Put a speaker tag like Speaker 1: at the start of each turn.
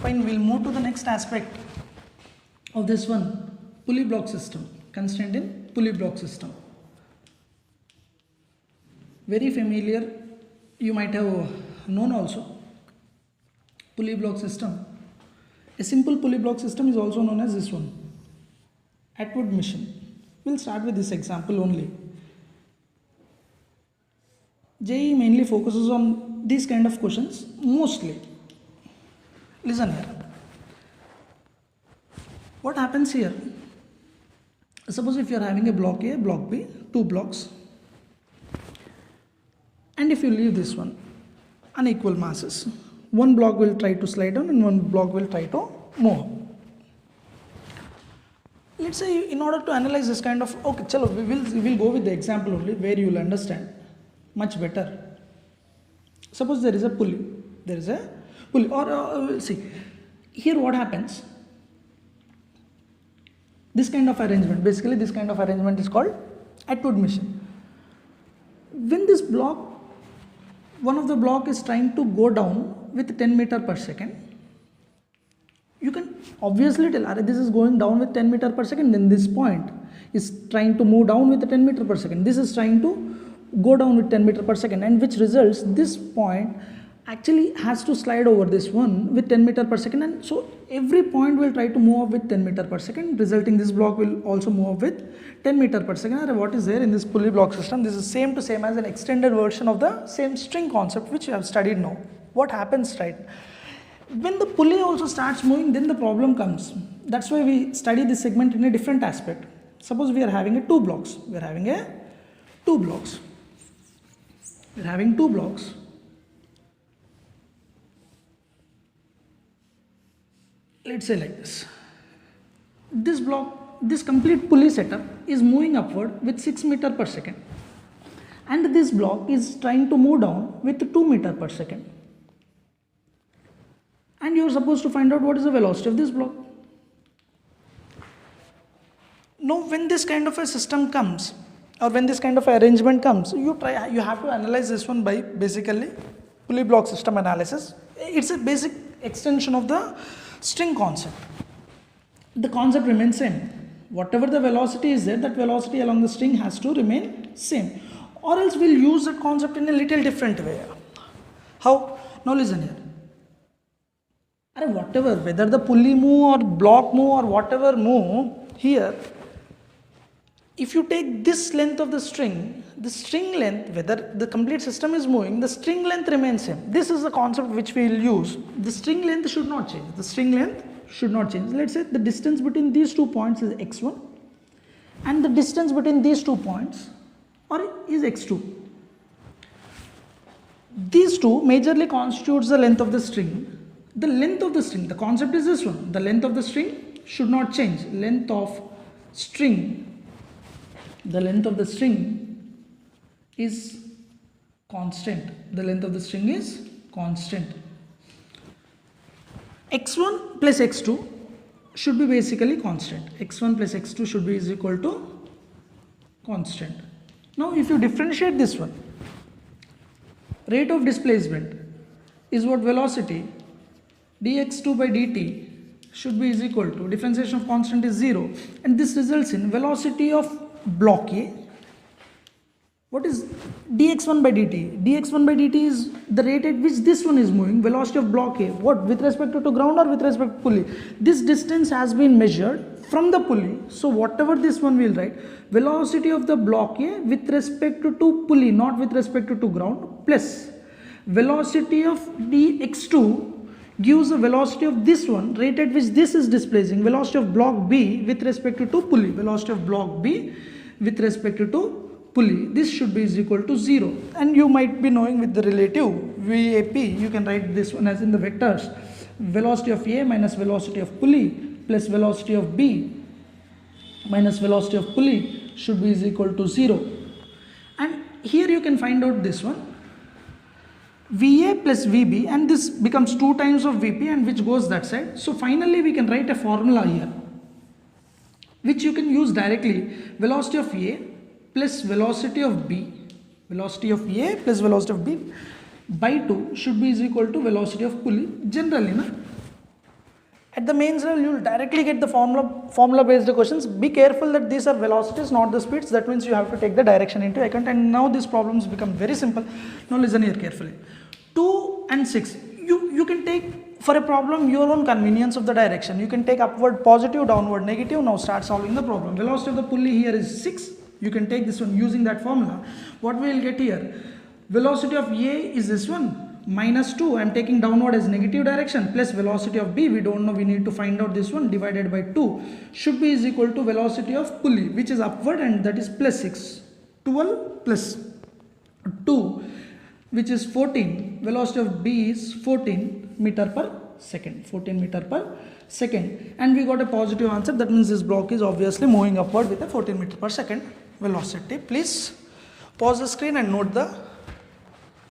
Speaker 1: Fine, we'll move to the next aspect of this one, pulley block system. Constraint in pulley block system. Very familiar, you might have known also. Pulley block system. A simple pulley block system is also known as this one, Atwood machine. We'll start with this example only. JEE mainly focuses on these kind of questions mostly. Listen here. What happens here? Suppose if you are having a block A, block B, two blocks, and if you leave this one unequal masses, one block will try to slide down and one block will try to move. Let's say in order to analyze this kind of, okay, chalo, we will go with the example only where you will understand much better. Suppose there is a pulley, or see, here what happens, this kind of arrangement, basically this kind of arrangement is called Atwood machine. When this block, one of the block is trying to go down with 10 meter per second, you can obviously tell, this is going down with 10 meter per second, then this point is trying to move down with 10 meter per second. This is trying to go down with 10 meter per second, and which results this point actually has to slide over this one with 10 meter per second, and so every point will try to move up with 10 meter per second, resulting this block will also move up with 10 meter per second. And what is there in this pulley block system? This is same to same as an extended version of the same string concept which you have studied now. What happens, right? When the pulley also starts moving, then the problem comes. That's why we study this segment in a different aspect. Suppose we are having two blocks. We are having two blocks. We are having two blocks. Let's say like this. This block, this complete pulley setup is moving upward with 6 meter per second, and this block is trying to move down with 2 meter per second. And you are supposed to find out what is the velocity of this block. Now, when this kind of a system comes, or when this kind of arrangement comes, you have to analyze this one by basically pulley block system analysis. It's a basic extension of the string concept. The concept remains same. Whatever the velocity is there, that velocity along the string has to remain same. Or else we'll use that concept in a little different way. How? Now listen here. Whatever, whether the pulley move or block move or whatever move, here, if you take this length of the string length, whether the complete system is moving, the string length remains same. This is the concept which we will use. The string length should not change. The string length should not change. Let's say the distance between these 2 points is x1 and the distance between these 2 points is x2. These two majorly constitutes the length of the string. The length of the string, the concept is this one. The length of the string should not change. Length of string, the length of the string is constant. The length of the string is constant. x1 plus x2 should be basically constant. x1 plus x2 should be is equal to constant. Now, if you differentiate this one, rate of displacement is what velocity, dx2 by dt should be is equal to, differentiation of constant is 0, and this results in velocity of block A. What is dx1 by dt? dx1 by dt is the rate at which this one is moving. Velocity of block A, what, with respect to ground or with respect to pulley? This distance has been measured from the pulley, so whatever this one will write, velocity of the block A with respect to pulley, not with respect to ground, plus velocity of dx2 gives the velocity of this one, rate at which this is displacing, velocity of block B with respect to pulley, velocity of block B with respect to pulley. This should be is equal to 0, and you might be knowing with the relative VAP, you can write this one as in the vectors, velocity of A minus velocity of pulley plus velocity of B minus velocity of pulley should be is equal to 0. And here you can find out this one, VA plus VB, and this becomes 2 times of VP, and which goes that side. So finally we can write a formula here which you can use directly. Velocity of A plus velocity of B, velocity of A plus velocity of B by 2 should be is equal to velocity of pulley generally. At the mains level, you will directly get the formula based questions. Be careful that these are velocities, not the speeds. That means you have to take the direction into account. And now these problems become very simple. Now listen here carefully. 2 and 6. You can take for a problem your own convenience of the direction. You can take upward positive, downward negative. Now start solving the problem. Velocity of the pulley here is 6. You can take this one using that formula. What we will get here? Velocity of A is this one. Minus 2, I am taking downward as negative direction, plus velocity of B, we don't know, we need to find out this one, divided by 2 should be is equal to velocity of pulley, which is upward, and that is plus 6. 12 plus 2, which is 14. Velocity of B is 14 meter per second. 14 meter per second. And we got a positive answer. That means this block is obviously moving upward with a 14 meter per second velocity. Please pause the screen and note the